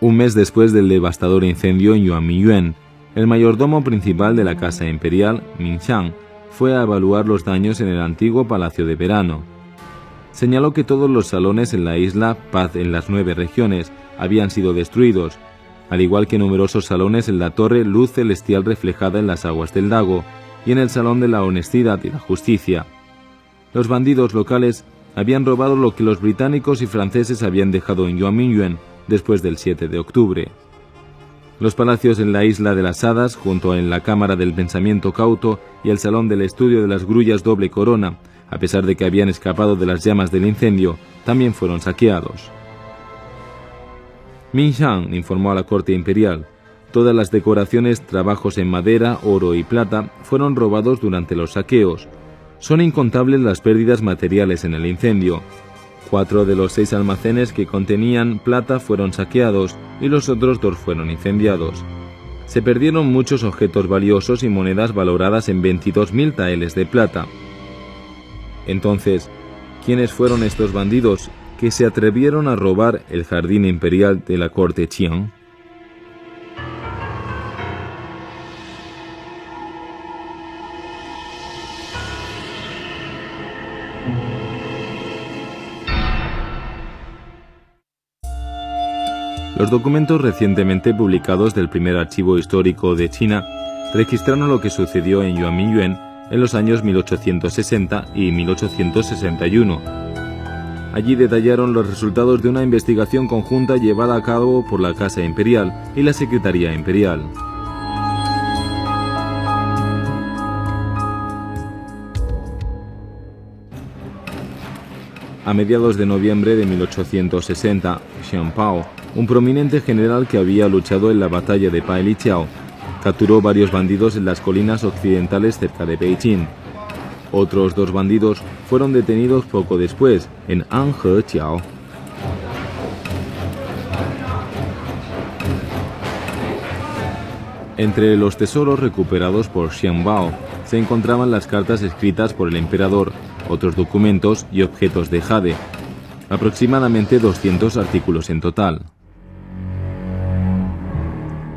Un mes después del devastador incendio en Yuanmingyuan, el mayordomo principal de la Casa Imperial, Ming Xiang, fue a evaluar los daños en el antiguo Palacio de Verano. Señaló que todos los salones en la isla Paz en las 9 regiones habían sido destruidos, al igual que numerosos salones en la torre Luz Celestial reflejada en las aguas del lago y en el Salón de la Honestidad y la Justicia. Los bandidos locales habían robado lo que los británicos y franceses habían dejado en Yuanmingyuan después del 7 de octubre. Los palacios en la Isla de las Hadas, junto en la Cámara del Pensamiento Cauto y el Salón del Estudio de las Grullas Doble Corona, a pesar de que habían escapado de las llamas del incendio, también fueron saqueados. Ming Xiang informó a la corte imperial: todas las decoraciones, trabajos en madera, oro y plata fueron robados durante los saqueos. Son incontables las pérdidas materiales en el incendio. 4 de los 6 almacenes que contenían plata fueron saqueados y los otros 2 fueron incendiados. Se perdieron muchos objetos valiosos y monedas valoradas en 22.000 taeles de plata. Entonces, ¿quiénes fueron estos bandidos que se atrevieron a robar el jardín imperial de la corte Qian? Los documentos recientemente publicados del primer archivo histórico de China registraron lo que sucedió en Yuanmingyuan en los años 1860 y 1861. Allí detallaron los resultados de una investigación conjunta llevada a cabo por la Casa Imperial y la Secretaría Imperial. A mediados de noviembre de 1860, Xian Pao, un prominente general que había luchado en la batalla de Pailiqiao, capturó varios bandidos en las colinas occidentales cerca de Beijing. Otros 2 bandidos fueron detenidos poco después, en Anhejiao. Entre los tesoros recuperados por Xian Bao se encontraban las cartas escritas por el emperador, otros documentos y objetos de jade, aproximadamente 200 artículos en total.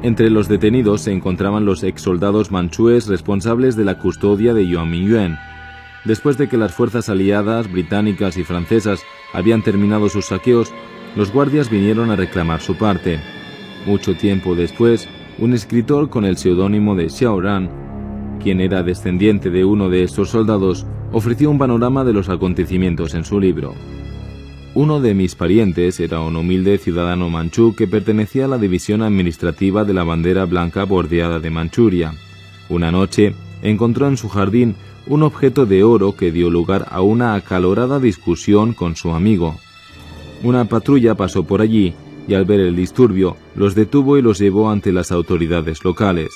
Entre los detenidos se encontraban los exsoldados manchúes responsables de la custodia de Yuanmingyuan. Después de que las fuerzas aliadas, británicas y francesas habían terminado sus saqueos, los guardias vinieron a reclamar su parte. Mucho tiempo después, un escritor con el seudónimo de Xiao Ran, quien era descendiente de uno de estos soldados, ofreció un panorama de los acontecimientos en su libro. Uno de mis parientes era un humilde ciudadano manchú que pertenecía a la división administrativa de la bandera blanca bordeada de Manchuria. Una noche encontró en su jardín un objeto de oro que dio lugar a una acalorada discusión con su amigo. Una patrulla pasó por allí y al ver el disturbio los detuvo y los llevó ante las autoridades locales.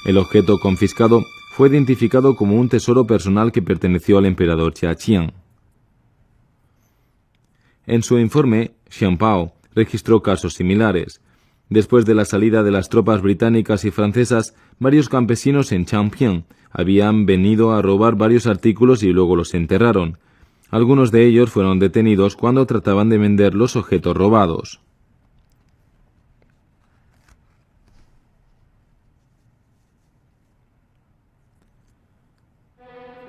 El objeto confiscado fue identificado como un tesoro personal que perteneció al emperador Jia Qian. En su informe, Xian Pao registró casos similares. Después de la salida de las tropas británicas y francesas, varios campesinos en Changping habían venido a robar varios artículos y luego los enterraron. Algunos de ellos fueron detenidos cuando trataban de vender los objetos robados.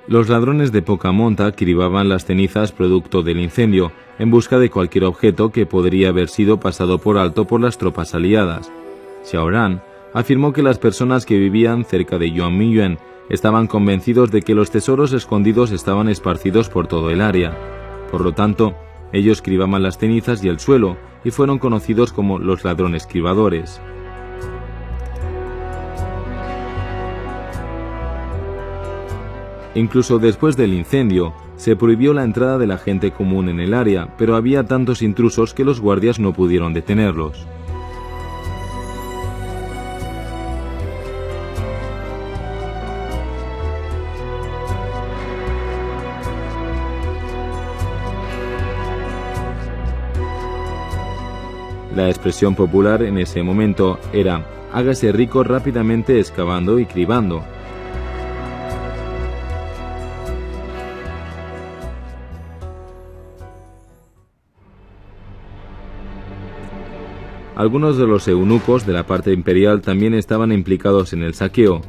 Los ladrones de poca monta cribaban las cenizas producto del incendio, en busca de cualquier objeto que podría haber sido pasado por alto por las tropas aliadas. Xiao Ran afirmó que las personas que vivían cerca de Yuanmingyuan estaban convencidos de que los tesoros escondidos estaban esparcidos por todo el área. Por lo tanto, ellos cribaban las cenizas y el suelo, y fueron conocidos como los ladrones cribadores. Incluso después del incendio, se prohibió la entrada de la gente común en el área, pero había tantos intrusos que los guardias no pudieron detenerlos. La expresión popular en ese momento era: hágase rico rápidamente excavando y cribando. Algunos de los eunucos de la parte imperial también estaban implicados en el saqueo.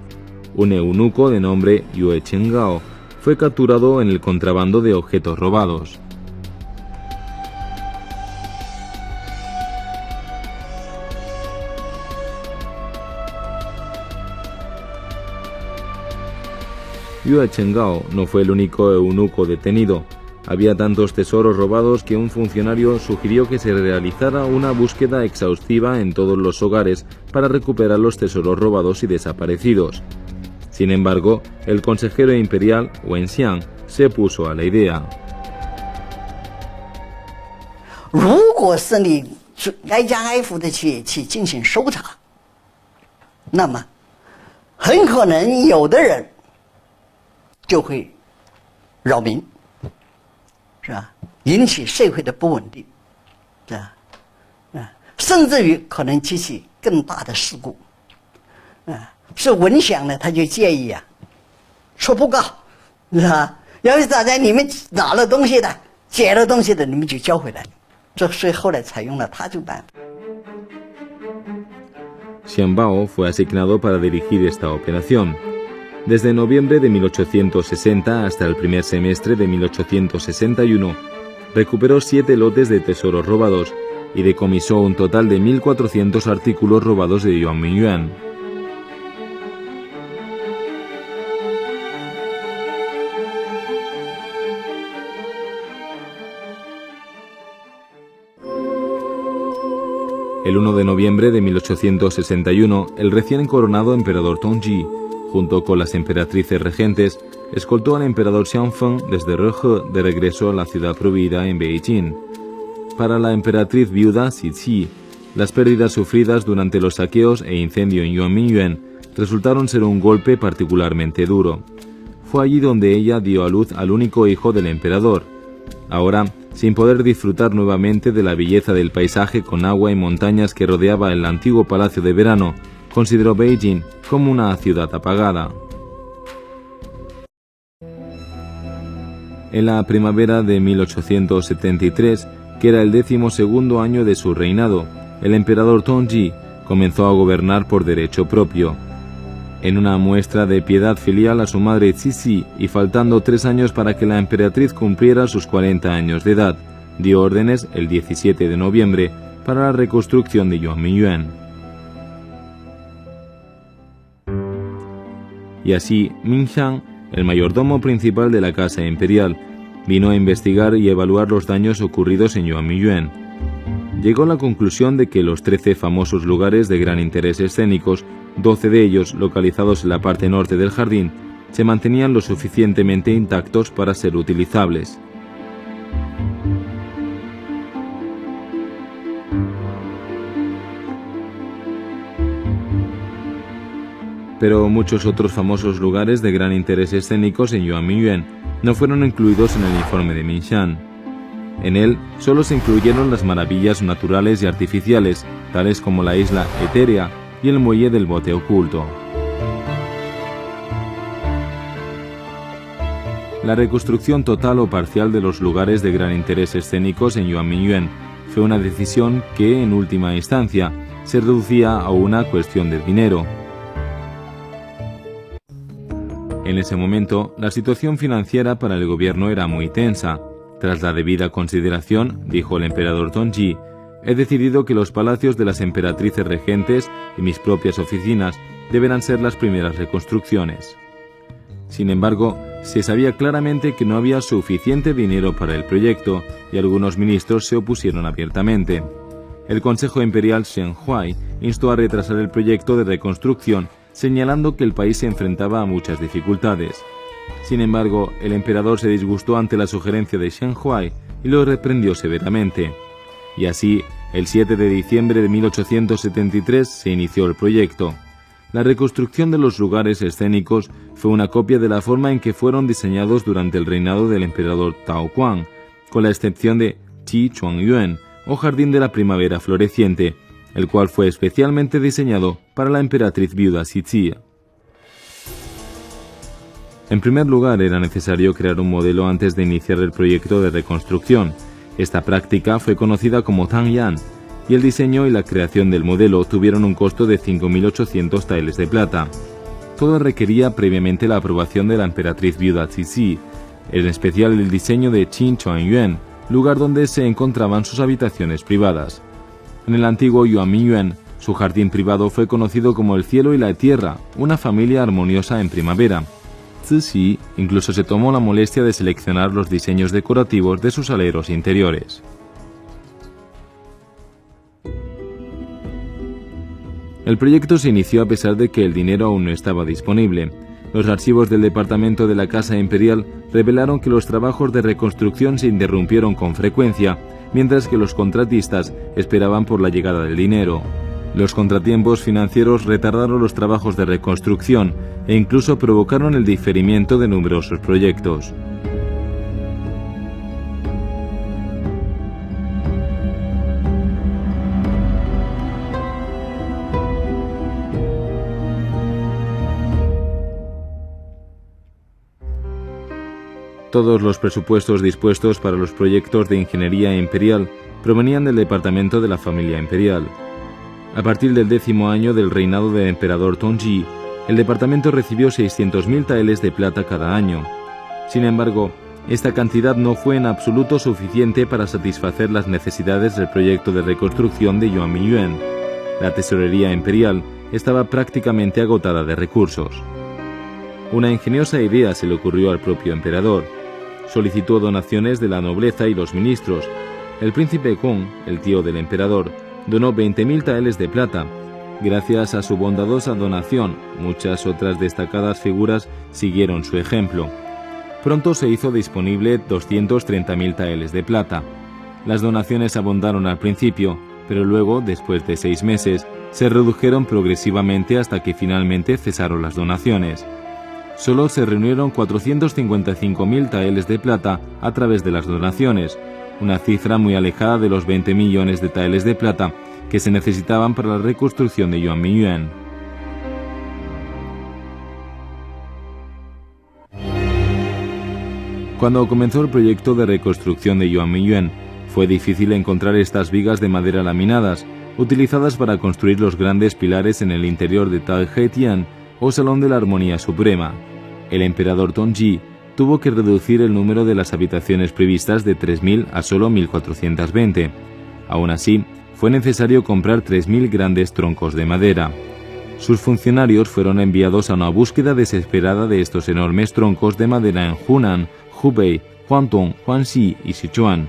Un eunuco de nombre Yue Chenggao fue capturado en el contrabando de objetos robados. Yue Chenggao no fue el único eunuco detenido. Había tantos tesoros robados que un funcionario sugirió que se realizara una búsqueda exhaustiva en todos los hogares para recuperar los tesoros robados y desaparecidos. Sin embargo, el consejero imperial, Wen Xiang, se opuso a la idea. 如果是你挨家挨户的去进行搜查，那么很可能有的人就会扰民，是吧？引起社会的不稳定，是吧？甚至于可能激起更大的事故，是文祥呢，他就建议出布告，是吧？要是大家你们拿了东西的、捡了东西的，你们就交回来。这所以后来采用了他这个办法。Xian Bao fue asignado para dirigir esta operación. Desde noviembre de 1860 hasta el primer semestre de 1861, recuperó 7 lotes de tesoros robados y decomisó un total de 1.400 artículos robados de Yuan Mingyuan. El 1 de noviembre de 1861, el recién coronado emperador Tongji, junto con las emperatrices regentes, escoltó al emperador Xianfeng desde Rehe de regreso a la ciudad prohibida en Beijing. Para la emperatriz viuda Cixi, las pérdidas sufridas durante los saqueos e incendio en Yuan Mingyuan resultaron ser un golpe particularmente duro. Fue allí donde ella dio a luz al único hijo del emperador. Ahora, sin poder disfrutar nuevamente de la belleza del paisaje con agua y montañas que rodeaba el antiguo palacio de verano, consideró Beijing como una ciudad apagada. En la primavera de 1873, que era el 12º año de su reinado, el emperador Tongji comenzó a gobernar por derecho propio. En una muestra de piedad filial a su madre Cixi y faltando 3 años para que la emperatriz cumpliera sus 40 años de edad, dio órdenes el 17 de noviembre para la reconstrucción de Yuan Mingyuan. Y así, Ming Xiang, el mayordomo principal de la casa imperial, vino a investigar y evaluar los daños ocurridos en Yuan Mingyuan. Llegó a la conclusión de que los 13 famosos lugares de gran interés escénicos, 12 de ellos localizados en la parte norte del jardín, se mantenían lo suficientemente intactos para ser utilizables. Pero muchos otros famosos lugares de gran interés escénicos en Yuan Mingyuan no fueron incluidos en el informe de Ming Xiang. En él solo se incluyeron las maravillas naturales y artificiales, tales como la isla etérea y el muelle del bote oculto. La reconstrucción total o parcial de los lugares de gran interés escénicos en Yuan Mingyuan fue una decisión que, en última instancia, se reducía a una cuestión de dinero. En ese momento, la situación financiera para el gobierno era muy tensa. Tras la debida consideración, dijo el emperador Tongji, he decidido que los palacios de las emperatrices regentes y mis propias oficinas deberán ser las primeras reconstrucciones. Sin embargo, se sabía claramente que no había suficiente dinero para el proyecto y algunos ministros se opusieron abiertamente. El Consejo Imperial Shen Huai instó a retrasar el proyecto de reconstrucción, señalando que el país se enfrentaba a muchas dificultades. Sin embargo, el emperador se disgustó ante la sugerencia de Shen Huai y lo reprendió severamente. Y así, el 7 de diciembre de 1873 se inició el proyecto. La reconstrucción de los lugares escénicos fue una copia de la forma en que fueron diseñados durante el reinado del emperador Tao Kuang, con la excepción de Qi Chuangyuan, o Jardín de la Primavera Floreciente, el cual fue especialmente diseñado para la emperatriz viuda Cixi. En primer lugar, era necesario crear un modelo antes de iniciar el proyecto de reconstrucción. Esta práctica fue conocida como Tangyan y el diseño y la creación del modelo tuvieron un costo de 5.800 taeles de plata. Todo requería previamente la aprobación de la emperatriz viuda Cixi, en especial el diseño de Qin Chuanyuan, lugar donde se encontraban sus habitaciones privadas. En el antiguo Yuanmingyuan, su jardín privado fue conocido como el cielo y la tierra, una familia armoniosa en primavera. Cixi incluso se tomó la molestia de seleccionar los diseños decorativos de sus aleros interiores. El proyecto se inició a pesar de que el dinero aún no estaba disponible. Los archivos del departamento de la Casa Imperial revelaron que los trabajos de reconstrucción se interrumpieron con frecuencia, mientras que los contratistas esperaban por la llegada del dinero. Los contratiempos financieros retardaron los trabajos de reconstrucción e incluso provocaron el diferimiento de numerosos proyectos. Todos los presupuestos dispuestos para los proyectos de ingeniería imperial provenían del departamento de la familia imperial. A partir del 10º año del reinado del emperador Tongji, el departamento recibió 600.000 taeles de plata cada año. Sin embargo, esta cantidad no fue en absoluto suficiente para satisfacer las necesidades del proyecto de reconstrucción de Yuanmingyuan. La tesorería imperial estaba prácticamente agotada de recursos. Una ingeniosa idea se le ocurrió al propio emperador. Solicitó donaciones de la nobleza y los ministros. El príncipe Kong, el tío del emperador, donó 20.000 taeles de plata. Gracias a su bondadosa donación, muchas otras destacadas figuras siguieron su ejemplo. Pronto se hizo disponible 230.000 taeles de plata. Las donaciones abundaron al principio, pero luego, después de 6 meses, se redujeron progresivamente hasta que finalmente cesaron las donaciones. Solo se reunieron 455.000 taeles de plata a través de las donaciones, una cifra muy alejada de los 20 millones de taeles de plata que se necesitaban para la reconstrucción de Yuanmingyuan. Cuando comenzó el proyecto de reconstrucción de Yuanmingyuan, fue difícil encontrar estas vigas de madera laminadas, utilizadas para construir los grandes pilares en el interior de Tal He Tian, o Salón de la Armonía Suprema. El emperador Tongji tuvo que reducir el número de las habitaciones previstas de 3.000 a solo 1.420. Aún así, fue necesario comprar 3.000 grandes troncos de madera. Sus funcionarios fueron enviados a una búsqueda desesperada de estos enormes troncos de madera en Hunan, Hubei, Guangdong, Guangxi y Sichuan.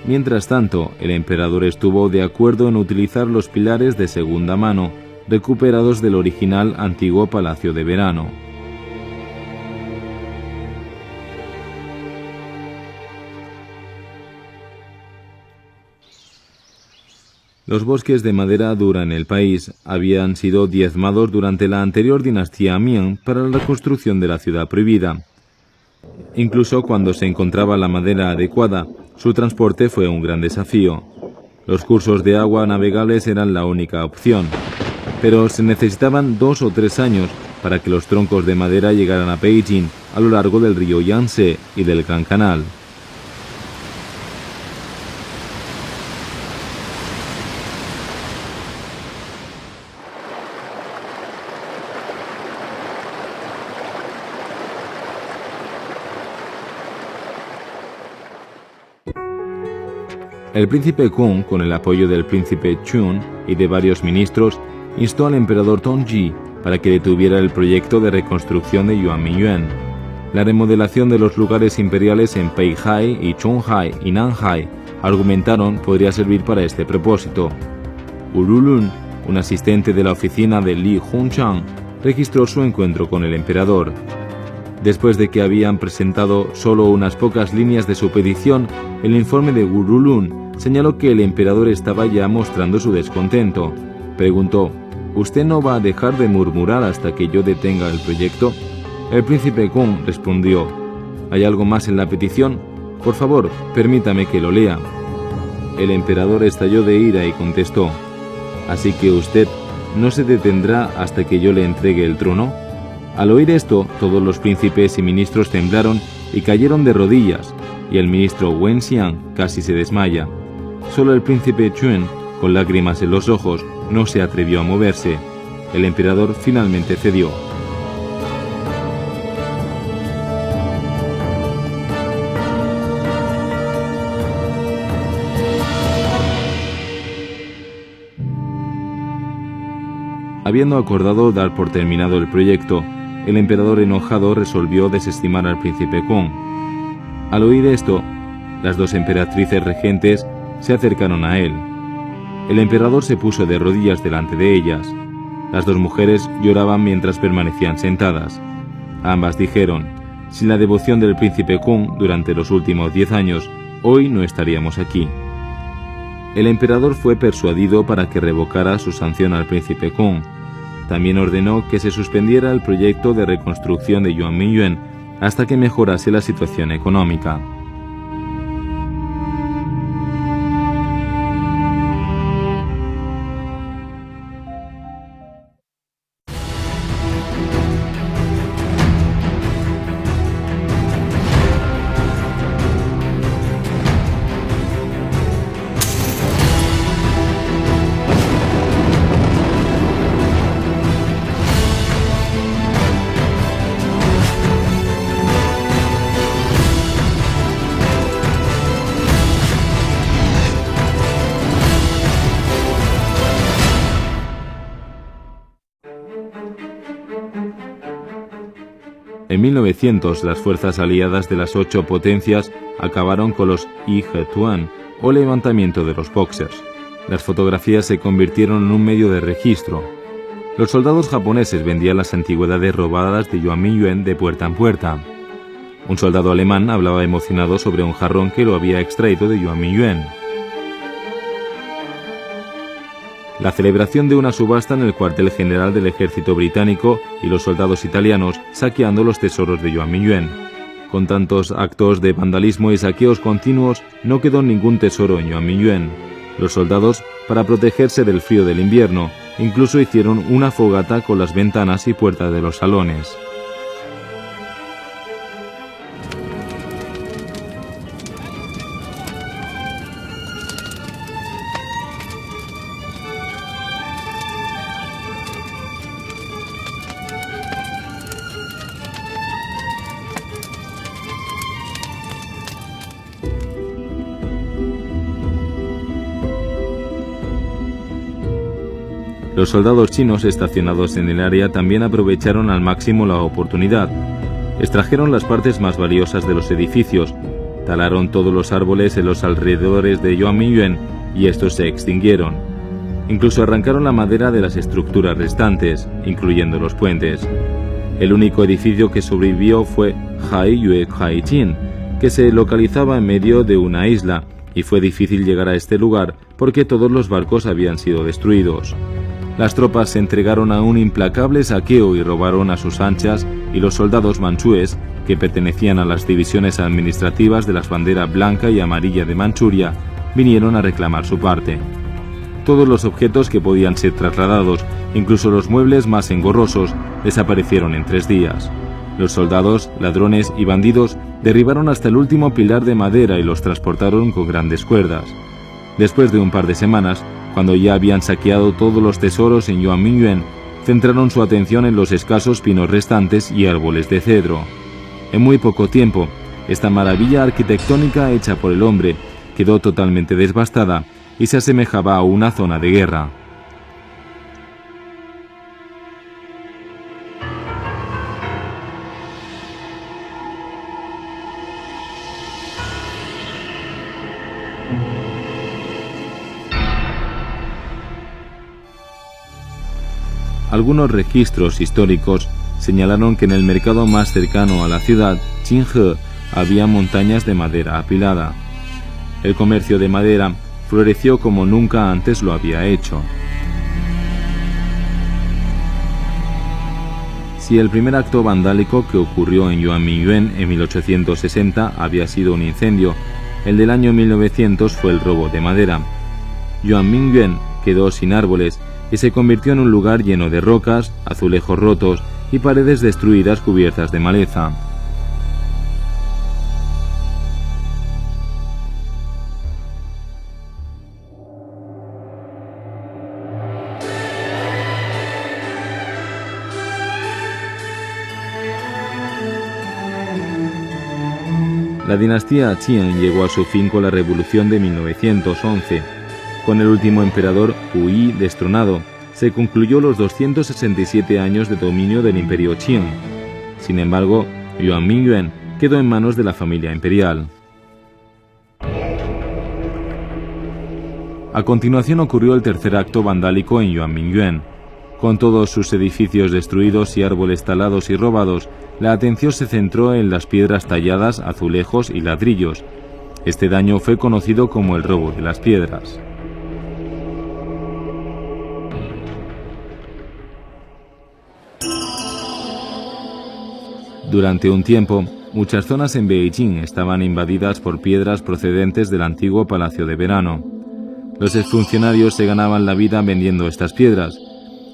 Mientras tanto, el emperador estuvo de acuerdo en utilizar los pilares de segunda mano, recuperados del original antiguo Palacio de Verano. Los bosques de madera dura en el país habían sido diezmados durante la anterior dinastía Ming para la reconstrucción de la ciudad prohibida. Incluso cuando se encontraba la madera adecuada, su transporte fue un gran desafío. Los cursos de agua navegables eran la única opción, pero se necesitaban 2 o 3 años para que los troncos de madera llegaran a Beijing a lo largo del río Yangtze y del Gran Canal. El príncipe Kong, con el apoyo del príncipe Chun y de varios ministros, instó al emperador Tongji para que detuviera el proyecto de reconstrucción de Yuanmingyuan. La remodelación de los lugares imperiales en Peihai y Chonghai y Nanhai, argumentaron, podría servir para este propósito. Urulun, un asistente de la oficina de Li Hongchang, registró su encuentro con el emperador. Después de que habían presentado solo unas pocas líneas de su petición, el informe de Urulun señaló que el emperador estaba ya mostrando su descontento. Preguntó: ¿Usted no va a dejar de murmurar hasta que yo detenga el proyecto? El príncipe Kong respondió: ¿Hay algo más en la petición? Por favor, permítame que lo lea. El emperador estalló de ira y contestó: ¿Así que usted no se detendrá hasta que yo le entregue el trono? Al oír esto, todos los príncipes y ministros temblaron y cayeron de rodillas, y el ministro Wen Xiang casi se desmaya. Solo el príncipe Chuen, con lágrimas en los ojos, no se atrevió a moverse. El emperador finalmente cedió. Habiendo acordado dar por terminado el proyecto, el emperador enojado resolvió desestimar al príncipe Kong. Al oír esto, las dos emperatrices regentes se acercaron a él. El emperador se puso de rodillas delante de ellas. Las dos mujeres lloraban mientras permanecían sentadas. Ambas dijeron: sin la devoción del príncipe Kong durante los últimos 10 años, hoy no estaríamos aquí. El emperador fue persuadido para que revocara su sanción al príncipe Kong. También ordenó que se suspendiera el proyecto de reconstrucción de Yuan Mingyuan hasta que mejorase la situación económica. En 1900, las fuerzas aliadas de las 8 potencias acabaron con los Yi-He-Tuan, o levantamiento de los Boxers. Las fotografías se convirtieron en un medio de registro. Los soldados japoneses vendían las antigüedades robadas de Yuan Mingyuan de puerta en puerta. Un soldado alemán hablaba emocionado sobre un jarrón que lo había extraído de Yuan Mingyuan. La celebración de una subasta en el cuartel general del ejército británico y los soldados italianos saqueando los tesoros de Yuan Mingyuan. Con tantos actos de vandalismo y saqueos continuos, no quedó ningún tesoro en Yuan Mingyuan. Los soldados, para protegerse del frío del invierno, incluso hicieron una fogata con las ventanas y puertas de los salones. Los soldados chinos estacionados en el área también aprovecharon al máximo la oportunidad. Extrajeron las partes más valiosas de los edificios, talaron todos los árboles en los alrededores de Yuan Mingyuan y estos se extinguieron. Incluso arrancaron la madera de las estructuras restantes, incluyendo los puentes. El único edificio que sobrevivió fue Haiyue Haichin, que se localizaba en medio de una isla, y fue difícil llegar a este lugar porque todos los barcos habían sido destruidos. Las tropas se entregaron a un implacable saqueo y robaron a sus anchas, y los soldados manchúes, que pertenecían a las divisiones administrativas de las banderas blanca y amarilla de Manchuria, vinieron a reclamar su parte. Todos los objetos que podían ser trasladados, incluso los muebles más engorrosos, desaparecieron en 3 días. Los soldados, ladrones y bandidos derribaron hasta el último pilar de madera y los transportaron con grandes cuerdas. Después de un par de semanas, cuando ya habían saqueado todos los tesoros en Yuan Mingyuan, centraron su atención en los escasos pinos restantes y árboles de cedro. En muy poco tiempo, esta maravilla arquitectónica hecha por el hombre quedó totalmente devastada y se asemejaba a una zona de guerra. Algunos registros históricos señalaron que en el mercado más cercano a la ciudad, Qinghe, había montañas de madera apilada. El comercio de madera floreció como nunca antes lo había hecho. Si el primer acto vandálico que ocurrió en Yuan Mingyuan en 1860 había sido un incendio, el del año 1900 fue el robo de madera. Yuan Mingyuan quedó sin árboles y se convirtió en un lugar lleno de rocas, azulejos rotos y paredes destruidas cubiertas de maleza. La dinastía Qing llegó a su fin con la revolución de 1911. Con el último emperador Hu Yi destronado, se concluyó los 267 años de dominio del imperio Qing. Sin embargo, Yuan Mingyuan quedó en manos de la familia imperial. A continuación ocurrió el tercer acto vandálico en Yuan Mingyuan. Con todos sus edificios destruidos y árboles talados y robados, la atención se centró en las piedras talladas, azulejos y ladrillos. Este daño fue conocido como el robo de las piedras. Durante un tiempo, muchas zonas en Beijing estaban invadidas por piedras procedentes del antiguo Palacio de Verano. Los exfuncionarios se ganaban la vida vendiendo estas piedras.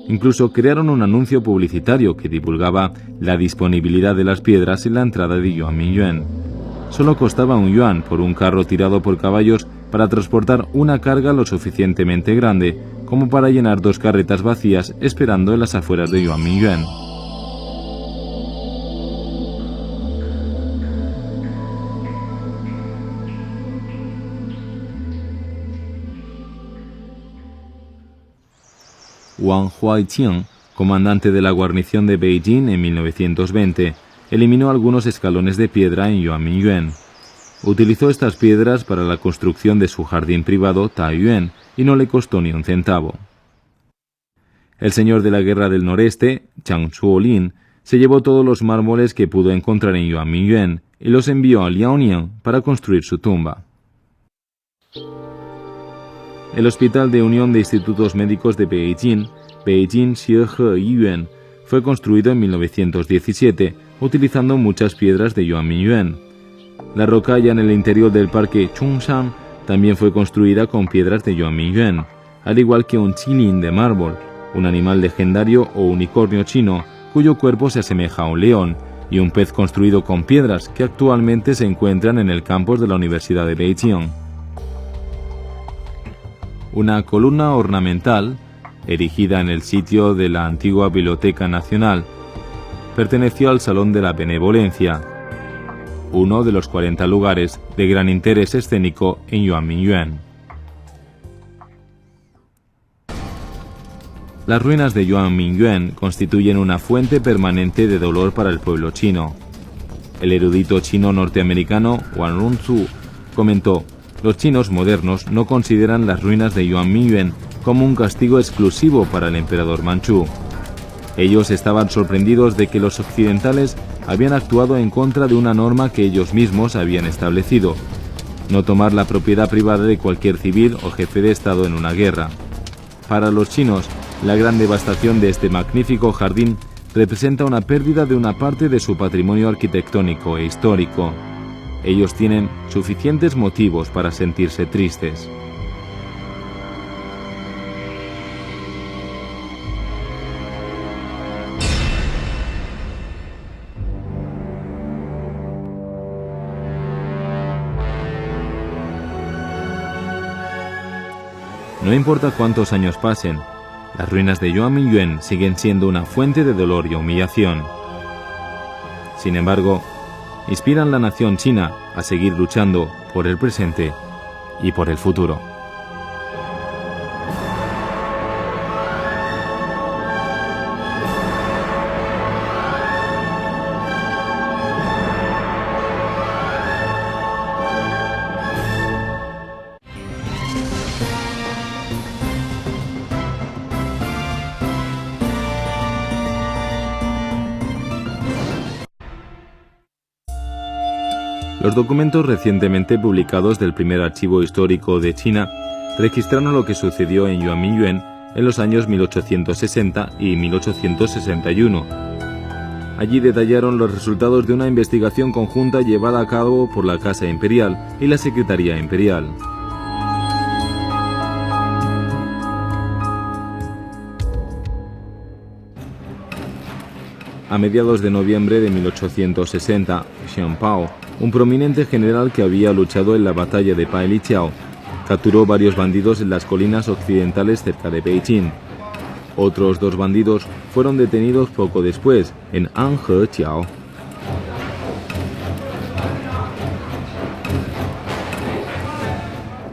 Incluso crearon un anuncio publicitario que divulgaba la disponibilidad de las piedras en la entrada de Yuan Mingyuan. Solo costaba $1 por un carro tirado por caballos para transportar una carga lo suficientemente grande como para llenar 2 carretas vacías esperando en las afueras de Yuan Mingyuan. Wang Huaiqing, comandante de la guarnición de Beijing en 1920, eliminó algunos escalones de piedra en Yuan Mingyuan. Utilizó estas piedras para la construcción de su jardín privado Taiyuan y no le costó ni un centavo. El señor de la Guerra del Noreste, Chang Zuolin, se llevó todos los mármoles que pudo encontrar en Yuan Mingyuan y los envió a Liaoning para construir su tumba. El Hospital de Unión de Institutos Médicos de Beijing, Beijing Xiehe Yiyuan, fue construido en 1917, utilizando muchas piedras de Yuan Mingyuan. La rocalla en el interior del parque Chongshan también fue construida con piedras de Yuan Mingyuan, al igual que un qilin de mármol, un animal legendario o unicornio chino, cuyo cuerpo se asemeja a un león, y un pez construido con piedras que actualmente se encuentran en el campus de la Universidad de Beijing. Una columna ornamental, erigida en el sitio de la antigua Biblioteca Nacional, perteneció al Salón de la Benevolencia, uno de los 40 lugares de gran interés escénico en Yuan Mingyuan. Las ruinas de Yuan Mingyuan constituyen una fuente permanente de dolor para el pueblo chino. El erudito chino norteamericano Wang Runzu comentó: los chinos modernos no consideran las ruinas de Yuan Mingyuan como un castigo exclusivo para el emperador manchú. Ellos estaban sorprendidos de que los occidentales habían actuado en contra de una norma que ellos mismos habían establecido: no tomar la propiedad privada de cualquier civil o jefe de estado en una guerra. Para los chinos, la gran devastación de este magnífico jardín representa una pérdida de una parte de su patrimonio arquitectónico e histórico. Ellos tienen suficientes motivos para sentirse tristes. No importa cuántos años pasen, las ruinas de Yuan Mingyuan siguen siendo una fuente de dolor y humillación. Sin embargo, inspiran la nación china a seguir luchando por el presente y por el futuro. Los documentos recientemente publicados del primer archivo histórico de China registraron lo que sucedió en Yuan Mingyuan en los años 1860 y 1861. Allí detallaron los resultados de una investigación conjunta llevada a cabo por la Casa Imperial y la Secretaría Imperial. A mediados de noviembre de 1860, Xian Pao, un prominente general que había luchado en la batalla de Pailiqiao, capturó varios bandidos en las colinas occidentales cerca de Beijing. Otros 2 bandidos fueron detenidos poco después, en Anhejiao.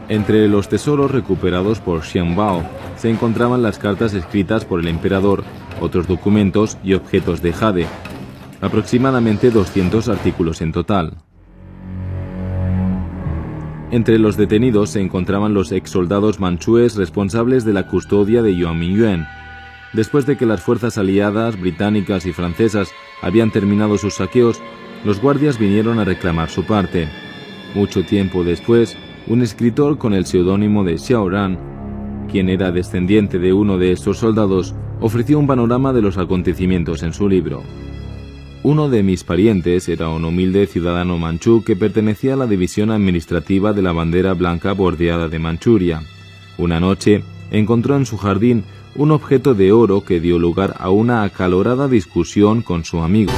Entre los tesoros recuperados por Xian Bao se encontraban las cartas escritas por el emperador, otros documentos y objetos de jade, aproximadamente 200 artículos en total. Entre los detenidos se encontraban los exsoldados manchúes responsables de la custodia de Yuan Mingyuan. Después de que las fuerzas aliadas, británicas y francesas habían terminado sus saqueos, los guardias vinieron a reclamar su parte. Mucho tiempo después, un escritor con el seudónimo de Xiao Ran, quien era descendiente de uno de estos soldados, ofreció un panorama de los acontecimientos en su libro. Uno de mis parientes era un humilde ciudadano manchú que pertenecía a la división administrativa de la bandera blanca bordeada de Manchuria. Una noche, encontró en su jardín un objeto de oro que dio lugar a una acalorada discusión con su amigo.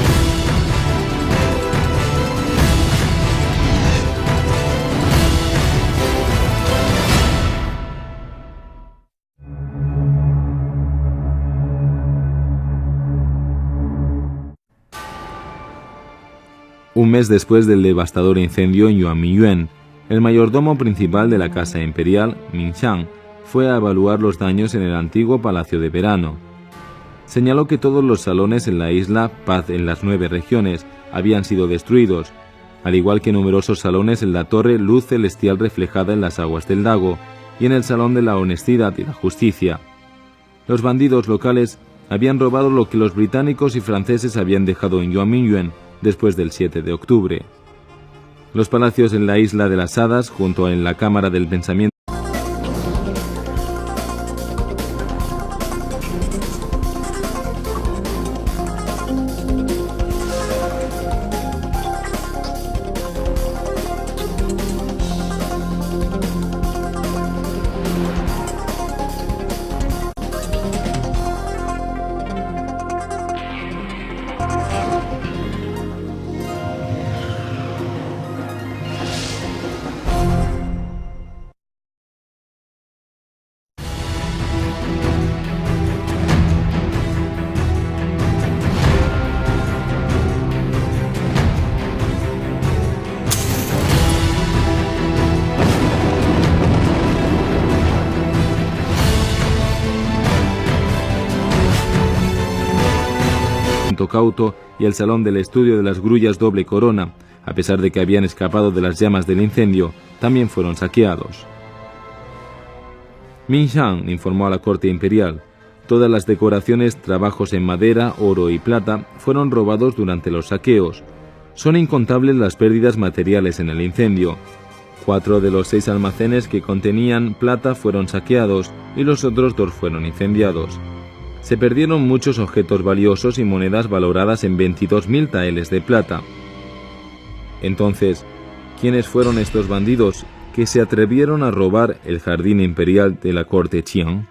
Un mes después del devastador incendio en Yuan Mingyuan, el mayordomo principal de la Casa Imperial, Ming Xiang, fue a evaluar los daños en el antiguo Palacio de Verano. Señaló que todos los salones en la isla Paz en las 9 regiones habían sido destruidos, al igual que numerosos salones en la torre Luz Celestial reflejada en las aguas del lago y en el Salón de la Honestidad y la Justicia. Los bandidos locales habían robado lo que los británicos y franceses habían dejado en Yuan Mingyuan después del 7 de octubre. Los palacios en la Isla de las Hadas, junto a la Cámara del Pensamiento, Cauto y el Salón del Estudio de las Grullas Doble Corona, a pesar de que habían escapado de las llamas del incendio, también fueron saqueados. Ming Xiang informó a la corte imperial: todas las decoraciones, trabajos en madera, oro y plata fueron robados durante los saqueos. Son incontables las pérdidas materiales en el incendio. 4 de los 6 almacenes que contenían plata fueron saqueados y los otros 2 fueron incendiados. Se perdieron muchos objetos valiosos y monedas valoradas en 22.000 taeles de plata. Entonces, ¿quiénes fueron estos bandidos que se atrevieron a robar el jardín imperial de la corte Qian?